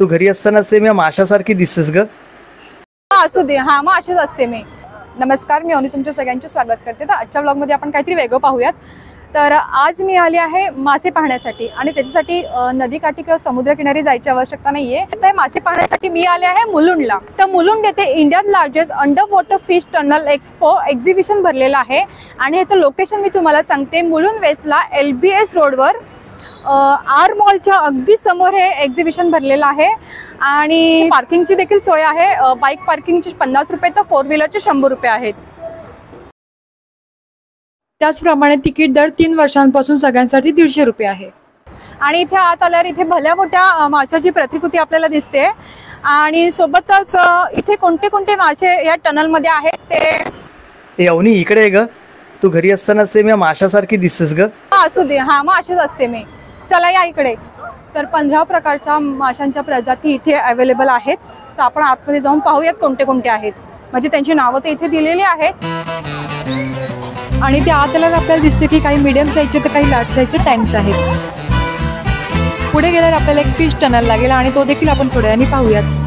तू घरी असताना सेम या माशासारखी दिसतेस ग. असू दे. हा मग अशीच असते मी. नमस्कार, मी अवनी तुमच्या सगळ्यांचे स्वागत करते. तर आजच्या ब्लॉगमध्ये आपण काहीतरी वेगळं पाहूयात. तर आज मी आली आहे मासे पाहण्यासाठी आणि त्याच्यासाठी नदीकाठी किंवा समुद्रकिनारी जायची आवश्यकता नाहीये. तर मासे पाहण्यासाठी मी आले आहे मुलुंडला. तर मुलुंड येथे इंडियात largest under water fish tunnel expo exhibition भरलेलं आहे आणि याचं लोकेशन मी तुम्हाला सांगते. मुलुंड वेस्टला LBS रोडवर आर मॉलच्या अगदी समोर हे एक्झिबिशन भरलेलं आहे आणि पार्किंगची देखील सोय आहे. बाईक पार्किंगचे 50 रुपये तर 4 व्हीलरचे 100 रुपये आहेत. त्याचप्रमाणे तिकीट दर 3 वर्षांपासून सगळ्यांसाठी 150 रुपये आहे. आणि इथे आत आल्यावर इथे भल्या मोठ्या माशाची प्रतिकृती आपल्याला दिसते आणि सोबतच इथे कोणते कोणते मासे या टनलमध्ये आहेत ते. अवनी इकडे ग. तू घरी असताना सेम या माशासारखी दिसतेस ग. असू दे. हा मग अशीच असते मी. चला या इकडे. तर 15 प्रकारच्या माशांच्या प्रजाती इथे अवेलेबल आहेत. तर आपण आतमध्ये जाऊन पाहूयात कोणते कोणते आहेत. म्हणजे त्यांची नावं तर इथे दिलेली आहेत आणि ते आत आल्यावर आपल्याला दिसते की काही मीडियम साईजचे तर काही लार्ज साईजचे टँक्स आहेत. पुढे गेल्यावर आपल्याला एक फिश टनल लागेल आणि तो देखील आपण थोड्या वेळाने पाहूयात.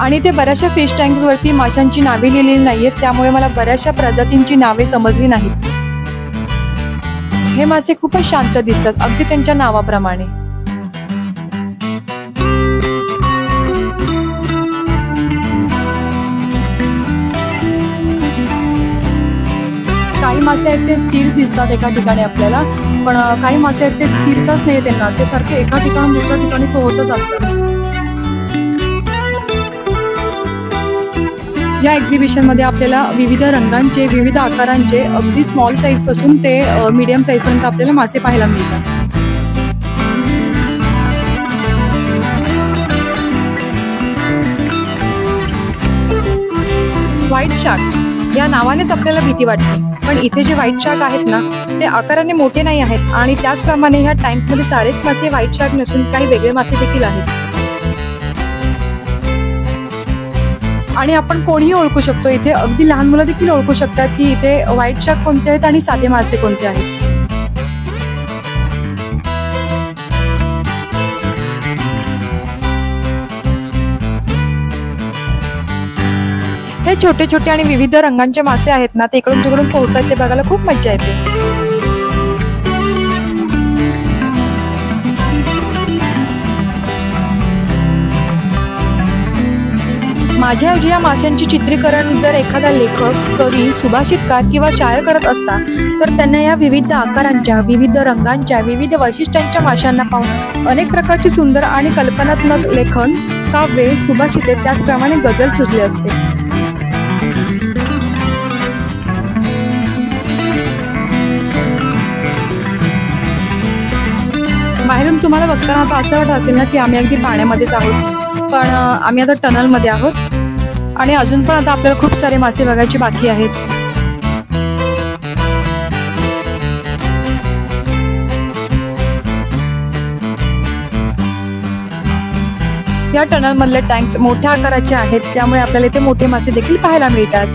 आणि ते बऱ्याचशा फिश टँक्स वरती माशांची नावे लिहिलेली नाहीयेत, त्यामुळे मला बऱ्याचशा प्रजातींची नावे समजली नाहीत. हे मासे खूपच शांत दिसतात, अगदी त्यांच्या नावाप्रमाणे. काही मासे आहेत ते स्थिर दिसतात एका ठिकाणी आपल्याला, पण काही मासे आहेत ते स्थिरताच नाही त्यांना. ते सारखे एका ठिकाणून दुसऱ्या ठिकाणी पोहतच असतात. या एक्झिबिशन मध्ये आपल्याला विविध रंगांचे, विविध आकारांचे, अगदी स्मॉल साईज पासून ते मीडियम साईज पर्यंत आपल्याला मासे पाहायला मिळतात. व्हाईट शार्क या नावानेच आपल्याला भीती वाटते, पण इथे जे व्हाईट शार्क आहेत ना ते आकाराने मोठे नाही आहेत आणि त्याचप्रमाणे ह्या टँक मध्ये सारेच मासे व्हाईट शार्क नसून काही वेगळे मासे देखील आहेत. आणि आपण कोणीही ओळखू शकतो. इथे अगदी लहान मुलं देखील ओळखू शकतात की इथे व्हाईट शार्क कोणते आहेत आणि साधे मासे कोणते आहेत. हे छोटे छोटे आणि विविध रंगांचे मासे आहेत ना, ते इकडून तिकडून पोहतात, ते बघायला खूप मजा येते. माझ्याऐवजी या माशांची चित्रीकरण जर एखादा लेखक, कवी, सुभाषितकार किंवा शायर करत असता तर त्यांना या विविध आकारांच्या, विविध रंगांच्या, विविध वैशिष्ट्यांच्या माशांना पाहून अनेक प्रकारची सुंदर आणि कल्पनात्मक लेखन, काव्य, सुभाषिते, त्याचप्रमाणे गझल सुचले असते. बाहेरून तुम्हाला बघताना आता असं वाटत असेल ना की आम्ही अगदी पाण्यामध्येच आहोत, पण आम्ही आता टनलमध्ये आहोत आणि अजून पण आता आपल्याला खूप सारे मासे बघायचे बाकी आहेत. या टनल मधले टँक्स मोठ्या आकाराचे आहेत, त्यामुळे आपल्याला इथे मोठे मासे देखील पाहायला मिळतात.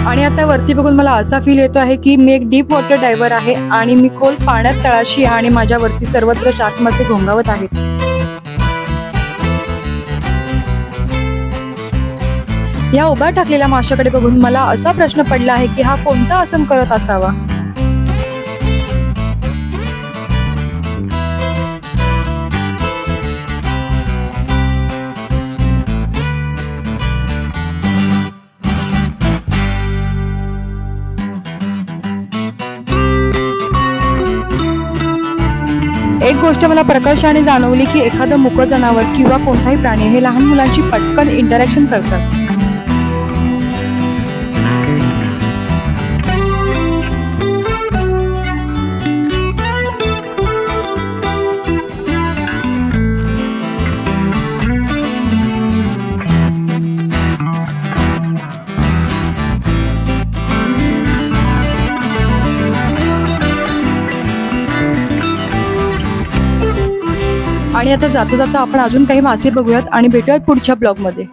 आणि आता वरती बघून मला असा फील येतो आहे की मी एक डीप वॉटर डायव्हर आहे आणि मी खोल पाण्यात तळाशी आणि माझ्या वरती सर्वत्र शार्क मासे घोंगावत आहेत. या उभ्या टाकलेल्या माशाकडे बघून मला असा प्रश्न पडला आहे की हा कोणता आसन करत असावा. एक गोष्ट मला प्रकर्षाने जाणवली की एखादं मुकं जनावर किंवा कोणताही प्राणी हे लहान मुलांची पटकन इंटरॅक्शन करतात. आणि आता जाता जाता आपण अजून काही मासे बघूयात आणि भेटूयात पुढच्या ब्लॉगमध्ये.